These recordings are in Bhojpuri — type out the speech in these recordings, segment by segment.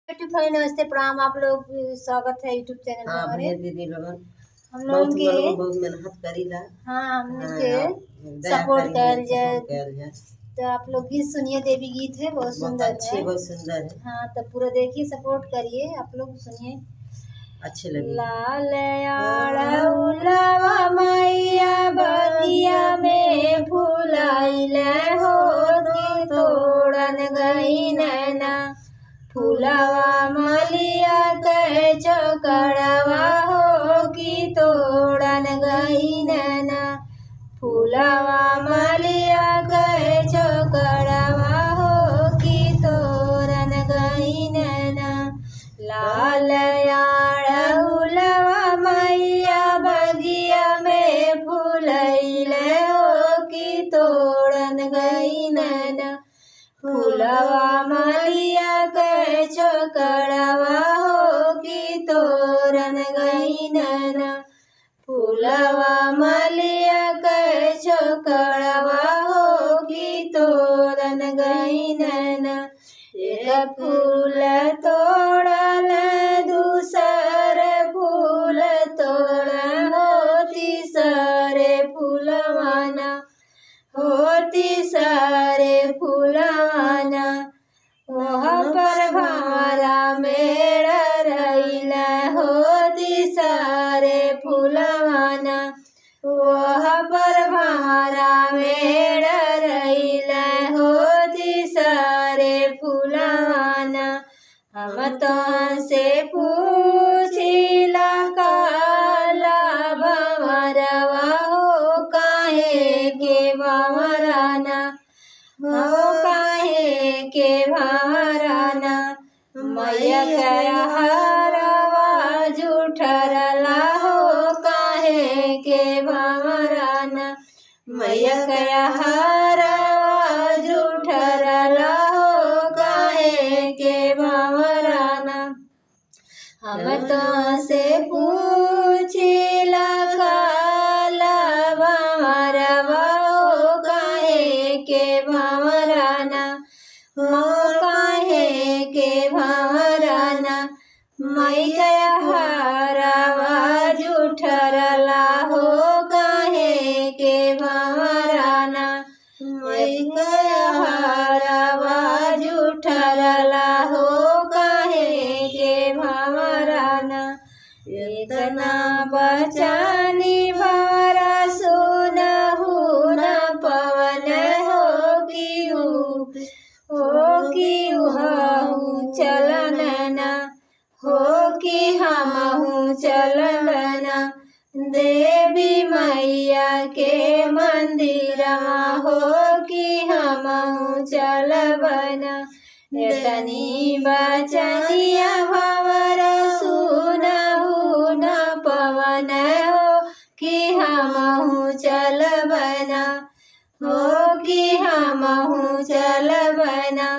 यूट्यूब भाई नमस्ते प्रणाम। आप लोग स्वागत है यूट्यूब चैनल पे हाँ हमारे। भैया दीदी लोगन हम बहुत लोगों के बहुत मेहनत करीला। हाँ हमने के आप दया सपोर्ट करी है, कर जाए। सपोर्ट कर जाए। तो आप लोग गीत सुनिए, देवी गीत है, बहुत बहुत सुंदर अच्छे, है। बहुत सुंदर है। हाँ तो पूरा देखिए, सपोर्ट करिए, आप लोग सुनिए। अच्छे लगे। लाल आड़उलवा मैया बगिया में फुलाइले हो कि तोड़न गई नैना। फुलवा मलिया के चकड़वा हो कि तोड़न गई नैना। फुलवा मलिया के चकड़वा हो कि तोड़न गई नैना। लाल आड़उलवा मैया बगिया में फुलैले हो कि तोड़न गई नैना। फुलवा मलिया के चकड़वा हो कि तोड़न गई नैना। फुलवा मलिया के चकड़वा हो कि तोड़न गई नैना। एक फूल तोड़ल दूसर फूल तोड़न हो तीसरे फूलवाना हो तीसरे फूलवाना। वहाँ पर भारा मेड़ रैला हो तीसरे फूलवाना। वहाँ पर भारा मेड़ रैला हो तीसरे फूलवाना। हम तो से पूछिला काला भंवरवा हो काहे के भंवराना हो काहे के भंवराना। मैया के हरवा जुठरला हो काहे के भंवराना। मैया के हरवा जुठरला हो काहे के भंवराना। हम तो से पूछिला काला भंवरवा हो काहे के भंवराना हो काहे के भंवराना। मैया हरवा जुठरला हो काहे के भंवराना। मैया हरवा जुठरला हो काहे के भंवराना। इतना बचानी भंवरा सुनहु न पवन हो कि उहु चलनना हो कि हमहु चलनना। देवी मैया के मंदिरवा हो कि हमहु चलबना। एतनी बचनिया भंवरा सुनहु न पवन हो कि हमहु चलबना हो कि हमहु चलबना।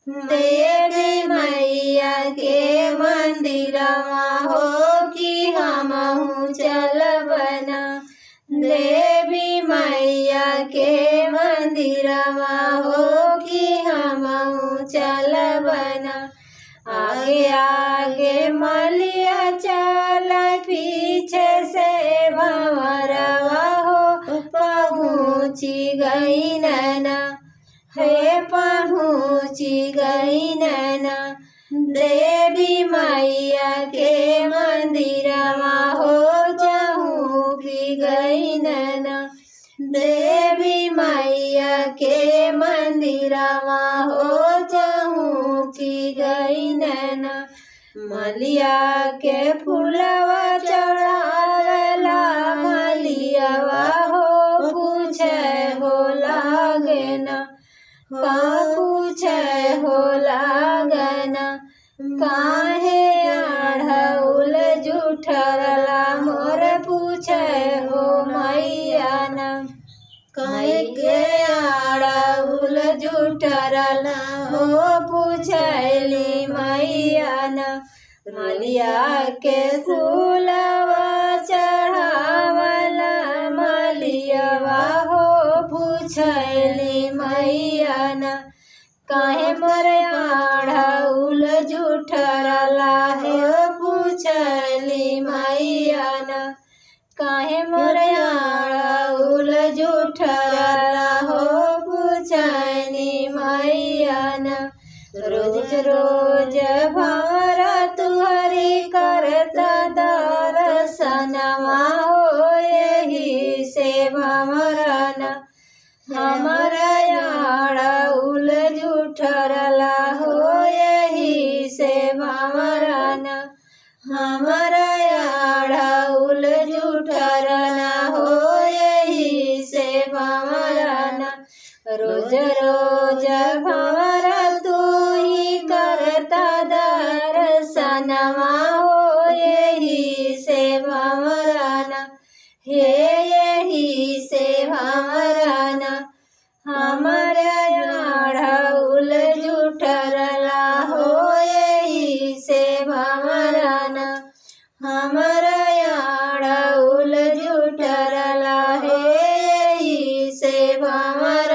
देवी मैया के मंदिरवा हो कि हमहु चलबना। देवी मैया के मंदिरवा हो कि हमहु चलबना। आगे आगे मलिया चल पीछे से भंवरवा हो पहुँची गई नैना हे पहुँची गई नैना। देवी मैया के मंदिरवा हो चहुँकी गई नैना। देवी मैया के मंदिरवा हो चहुँकी गई नैना। मलिया के फूलवा चढ़ावेला मलियावा हो पूछे हो लागेना का पूछे हो लागना। काहे आढ़उल जुठरला मोर पूछे हो मैया ना। काहे के आढ़उल जुठरला हो पूछली मैया ना। मलिया के फूलवा चढ़ावला मलियावा हो पूछली मैया ना। काहे मोरे आढ़उल जूठरला हो पूछली मैया न काहे मोरयाड़ौल जूठरला हो पूछनी मैया न रोज रोज भंवरा तुहरी करता दर्शनवा हो यही से भंवरा न हमारा याड़ौल जूठरला हो यही से भंवरा न हमारा याड़ौल जूठरला हो यही से भंवरा न रोज रोज भंवरा तू ही करता दर्शनवा हो यही से भंवरा न हे यही से भंवरा न हमारा याड़ौल जूठरला हो यही से भंवरा न हमारा याड़ौल जूठरला है यही से भंवरा